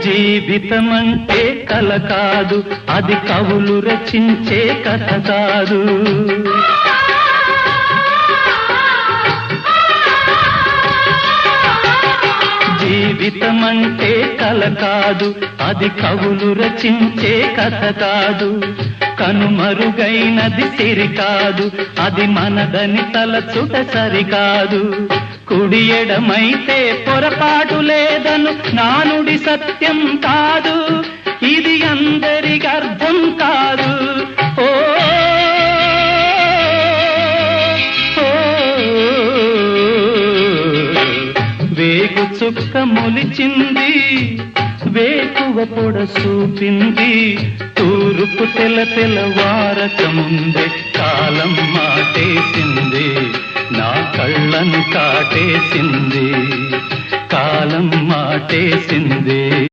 జీవితమంటే కల కాదు, అది కవులు రచించే కథ కాదు. జీవితమంటే కల కాదు, అది కవులు రచించే కథ కాదు. కనుమరుగైనది సిరి కాదు, అది మనదని తలచుట సరికాదు. కుడి ఎడమైతే పొరపాటు లేదను నానుడి సత్యం కాదు, ఇది అందరికి అర్థం కాదు. ఓ వేగు చుక్క మొలిచింది, వేకువ పొడ చూపింది, తూరుపు తెల్లవారక ముందే కాలం మాటేసింది, నా కళ్ళను కాటేసింది, కాలం మాటేసింది.